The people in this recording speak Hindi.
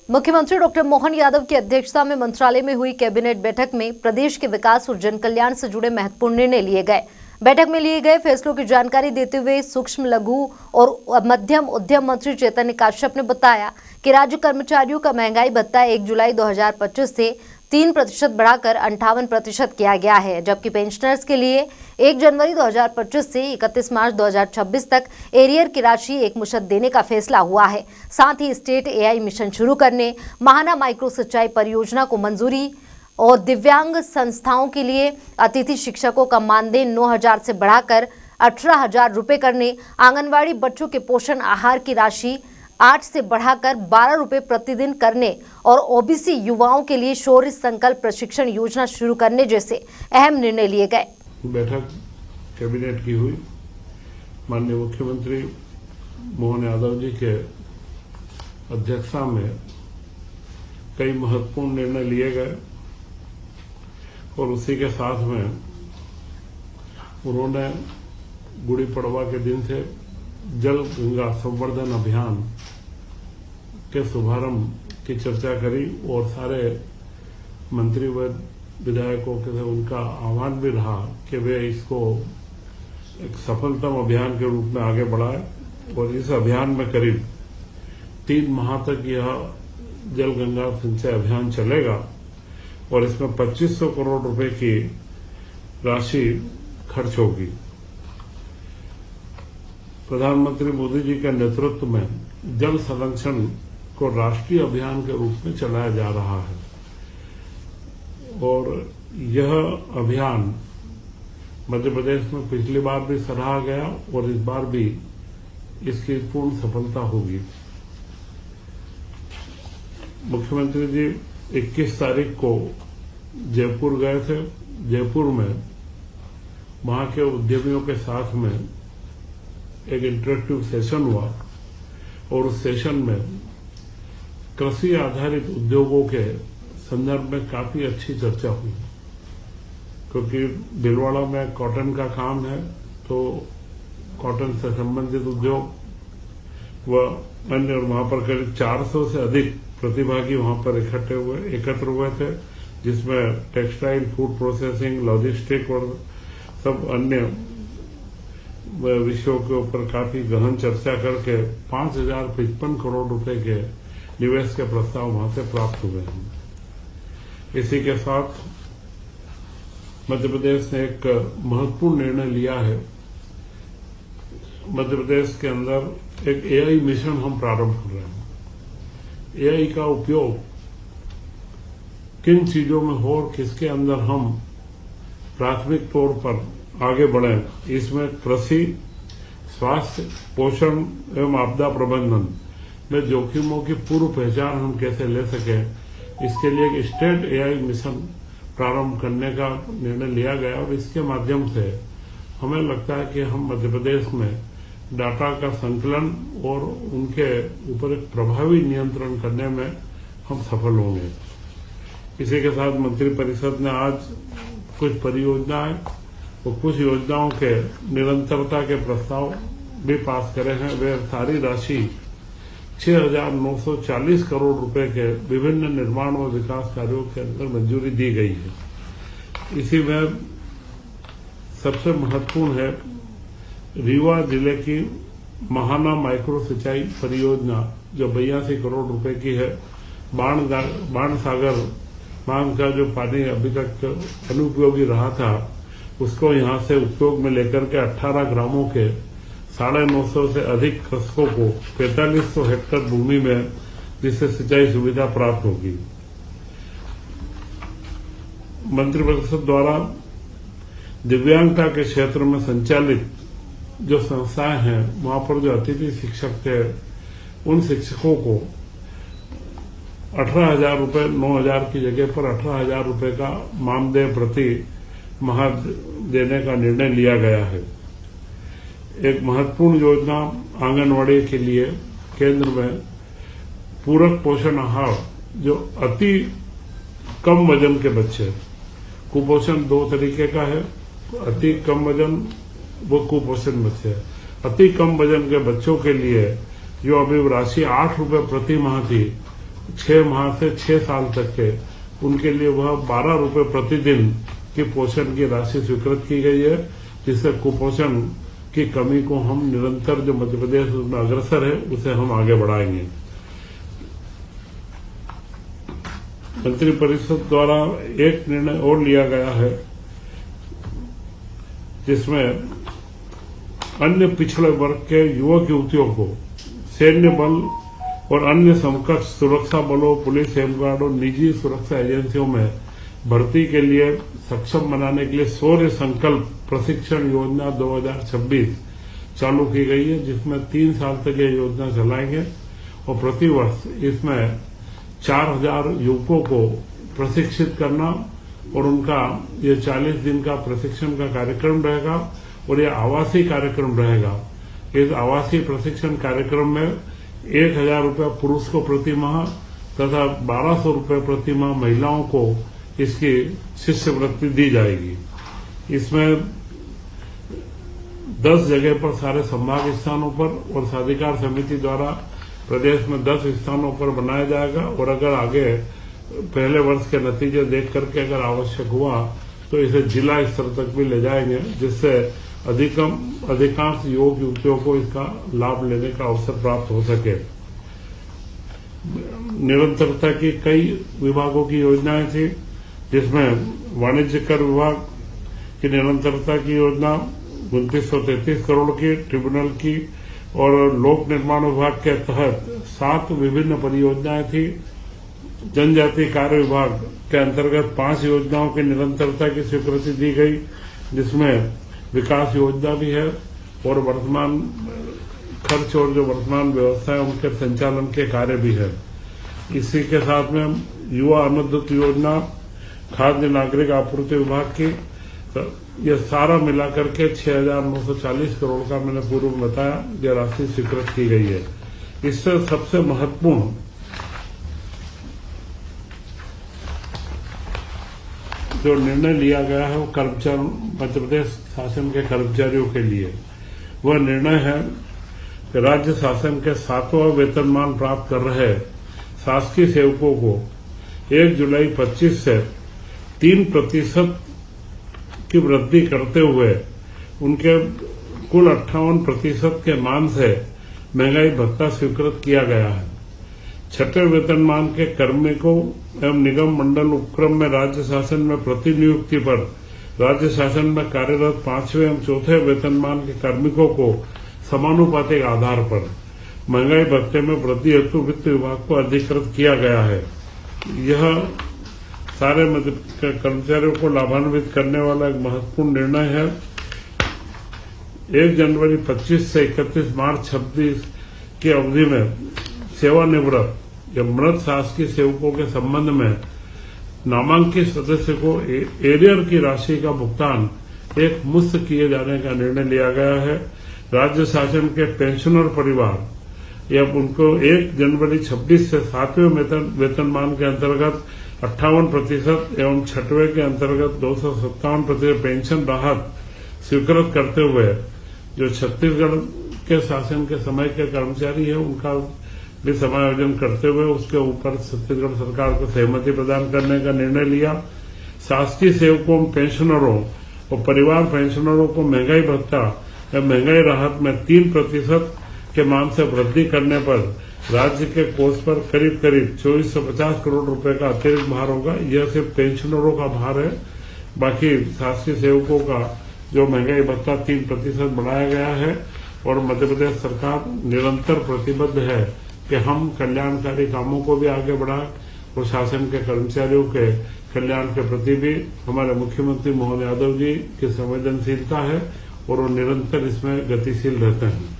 मुख्यमंत्री डॉक्टर मोहन यादव की अध्यक्षता में मंत्रालय में हुई कैबिनेट बैठक में प्रदेश के विकास और जन कल्याण से जुड़े महत्वपूर्ण निर्णय लिए गए। बैठक में लिए गए फैसलों की जानकारी देते हुए सूक्ष्म लघु और मध्यम उद्यम मंत्री चैतन्य काश्यप ने बताया कि राज्य कर्मचारियों का महंगाई भत्ता 1 जुलाई 2025 से 3% बढ़ाकर 58% किया गया है, जबकि पेंशनर्स के लिए 1 जनवरी 2025 से 31 मार्च 2026 तक एरियर की राशि एकमुश्त देने का फैसला हुआ है। साथ ही स्टेट एआई मिशन शुरू करने, महाना माइक्रो सिंचाई परियोजना को मंजूरी और दिव्यांग संस्थाओं के लिए अतिथि शिक्षकों का मानदेय 9,000 से बढ़ाकर 18,000 रुपये करने, आंगनवाड़ी बच्चों के पोषण आहार की राशि 8 से बढ़ाकर 12 रुपये प्रतिदिन करने और ओबीसी युवाओं के लिए शौर्य संकल्प प्रशिक्षण योजना शुरू करने जैसे अहम निर्णय लिए गए। बैठक कैबिनेट की हुई। माननीय मुख्यमंत्री मोहन यादव जी के अध्यक्षता में कई महत्वपूर्ण निर्णय लिए गए और उसी के साथ में उन्होंने गुड़ी पड़वा के दिन से जल गंगा संवर्धन अभियान के शुभारंभ की चर्चा करी और सारे मंत्री व विधायकों के उनका आह्वान भी रहा कि वे इसको एक सफलतम अभियान के रूप में आगे बढ़ाए और इस अभियान में करीब 3 माह तक यह जल गंगा सिंचाई अभियान चलेगा और इसमें 2500 करोड़ रुपए की राशि खर्च होगी। प्रधानमंत्री मोदी जी के नेतृत्व में जल संरक्षण को राष्ट्रीय अभियान के रूप में चलाया जा रहा है और यह अभियान मध्य प्रदेश में पिछली बार भी सराहा गया और इस बार भी इसकी पूर्ण सफलता होगी। मुख्यमंत्री जी 21 तारीख को जयपुर गए थे। जयपुर में वहां के उद्यमियों के साथ में एक इंटरेक्टिव सेशन हुआ और उस सेशन में कृषि आधारित उद्योगों के संदर्भ में काफी अच्छी चर्चा हुई, क्योंकि भीलवाड़ा में कॉटन का काम है तो कॉटन से संबंधित उद्योग व अन्य, वहां पर करीब 400 से अधिक प्रतिभागी वहां पर एकत्र हुए थे, जिसमें टेक्सटाइल, फूड प्रोसेसिंग, लॉजिस्टिक और सब अन्य विषयों के ऊपर काफी गहन चर्चा करके 5,055 करोड़ रुपए के निवेश के प्रस्ताव वहां से प्राप्त हुए हैं। इसी के साथ मध्य प्रदेश ने एक महत्वपूर्ण निर्णय लिया है। मध्य प्रदेश के अंदर एक एआई मिशन हम प्रारंभ कर रहे हैं। एआई का उपयोग किन चीजों में हो और किसके अंदर हम प्राथमिक तौर पर आगे बढ़े, इसमें कृषि, स्वास्थ्य, पोषण एवं आपदा प्रबंधन में जोखिमों की पूर्व पहचान हम कैसे ले सकें, इसके लिए एक स्टेट एआई मिशन प्रारंभ करने का निर्णय लिया गया और इसके माध्यम से हमें लगता है कि हम मध्य प्रदेश में डाटा का संकलन और उनके ऊपर एक प्रभावी नियंत्रण करने में हम सफल होंगे। इसी के साथ मंत्रिपरिषद ने आज कुछ परियोजनाएं और कुछ योजनाओं के निरंतरता के प्रस्ताव भी पास करे हैं। वे सारी राशि 6,940 करोड़ रुपए के विभिन्न निर्माण व विकास कार्यों के अंदर मंजूरी दी गई है। इसी में सबसे महत्वपूर्ण है रीवा जिले की महाना माइक्रो सिंचाई परियोजना, जो 82 करोड़ रुपए की है। बाण सागर बांध का जो पानी अभी तक अनुपयोगी रहा था, उसको यहां से उपयोग में लेकर के 18 ग्रामों के 950 से अधिक कृषकों को 4500 हेक्टेयर भूमि में जिससे सिंचाई सुविधा प्राप्त होगी। मंत्रिपरिषद द्वारा दिव्यांगता के क्षेत्र में संचालित जो संस्थाएं हैं, वहां पर जो अतिथि शिक्षक थे, उन शिक्षकों को 18,000 रुपये, 9,000 की जगह पर 18,000 रुपये का मानदेय प्रति माह देने का निर्णय लिया गया है। एक महत्वपूर्ण योजना आंगनवाड़ी के लिए केंद्र में पूरक पोषण आहार, जो अति कम वजन के बच्चे, कुपोषण 2 तरीके का है, अति कम वजन वो कुपोषण बच्चे है। अति कम वजन के बच्चों के लिए जो अभी राशि 8 रुपये प्रति माह थी, 6 माह से 6 साल तक के, उनके लिए वह 12 रुपए प्रतिदिन की पोषण की राशि स्वीकृत की गई है, जिससे कुपोषण की कमी को हम निरंतर, जो मध्य प्रदेश उसमें अग्रसर है, उसे हम आगे बढ़ाएंगे। मंत्रिपरिषद द्वारा एक निर्णय और लिया गया है, जिसमें अन्य पिछड़े वर्ग के युवक युवतियों को सैन्य बल और अन्य समकक्ष सुरक्षा बलों, पुलिस, होमगार्ड और निजी सुरक्षा एजेंसियों में भर्ती के लिए सक्षम बनाने के लिए शौर्य संकल्प प्रशिक्षण योजना 2026 चालू की गई है, जिसमें 3 साल तक यह योजना चलाएंगे और प्रतिवर्ष इसमें 4000 युवकों को प्रशिक्षित करना और उनका ये 40 दिन का प्रशिक्षण का कार्यक्रम रहेगा और ये आवासीय कार्यक्रम रहेगा। इस आवासीय प्रशिक्षण कार्यक्रम में 1000 रुपये पुरुष को प्रति माह तथा 1200 रुपये प्रति माह महिलाओं को इसकी शिष्यवृत्ति दी जाएगी। इसमें 10 जगह पर सारे संभाग स्थानों पर और साधिकार समिति द्वारा प्रदेश में 10 स्थानों पर बनाया जाएगा और अगर आगे पहले वर्ष के नतीजे देख करके अगर आवश्यक हुआ तो इसे जिला स्तर तक भी ले जाएंगे, जिससे अधिकांश युवक युवतियों को इसका लाभ लेने का अवसर प्राप्त हो सके। निरंतरता की कई विभागों की योजनाएं थी, जिसमें वाणिज्य कर विभाग की निरंतरता की योजना 2933 करोड़ की, ट्रिब्यूनल की और लोक निर्माण विभाग के तहत 7 विभिन्न परियोजनाएं थी। जनजातीय कार्य विभाग के अंतर्गत 5 योजनाओं की निरंतरता की स्वीकृति दी गई, जिसमें विकास योजना भी है और वर्तमान खर्च और जो वर्तमान व्यवस्था है उनके संचालन के कार्य भी है। इसी के साथ में युवा अनुद्युत योजना, खाद्य नागरिक आपूर्ति विभाग की, तो ये सारा मिलाकर के 6940 करोड़ का मैंने पूर्व में बताया, यह राशि स्वीकृत की गई है। इससे सबसे महत्वपूर्ण जो निर्णय लिया गया है वो कर्मचारी, मध्य प्रदेश शासन के कर्मचारियों के लिए वह निर्णय है कि राज्य शासन के 7वां वेतनमान प्राप्त कर रहे शासकीय सेवकों को 1 जुलाई 25 से 3% की वृद्धि करते हुए उनके कुल 58% के मान से महंगाई भत्ता स्वीकृत किया गया है। 6वें वेतनमान के कार्मिकों एवं निगम मंडल उपक्रम में राज्य शासन में प्रतिनियुक्ति पर राज्य शासन में कार्यरत 5वें एवं 4थे वेतनमान के कार्मिकों को समानुपातिक आधार पर महंगाई भत्ते में वृद्धि हेतु वित्त विभाग को अधिकृत किया गया है। यह सारे कर्मचारियों को लाभान्वित करने वाला एक महत्वपूर्ण निर्णय है। 1 जनवरी 25 से 31 मार्च 26 की अवधि में सेवानिवृत्त या मृत शासकीय सेवकों के संबंध में नामांकित सदस्य को एरियर की राशि का भुगतान एक मुश्त किए जाने का निर्णय लिया गया है। राज्य शासन के पेंशनर परिवार या उनको 1 जनवरी 26 से 7वें वेतनमान के अंतर्गत 58% एवं 6वें के अंतर्गत 257% पेंशन राहत स्वीकृत करते हुए जो छत्तीसगढ़ के शासन के समय के कर्मचारी है उनका भी समायोजन करते हुए उसके ऊपर छत्तीसगढ़ सरकार को सहमति प्रदान करने का निर्णय लिया। शासकीय सेवकों, पेंशनरों और परिवार पेंशनरों को महंगाई भत्ता या महंगाई राहत में 3% के मान से वृद्धि करने पर राज्य के कोष पर करीब 2450 करोड़ रुपए का अतिरिक्त भार होगा। यह सिर्फ पेंशनरों का भार है, बाकी शासकीय सेवकों का जो महंगाई भत्ता 3% बढ़ाया गया है और मध्य प्रदेश सरकार निरंतर प्रतिबद्ध है कि हम कल्याणकारी कामों को भी आगे बढ़ाएं और शासन के कर्मचारियों के कल्याण के प्रति भी हमारे मुख्यमंत्री मोहन यादव जी की संवेदनशीलता है और वो निरंतर इसमें गतिशील रहते हैं।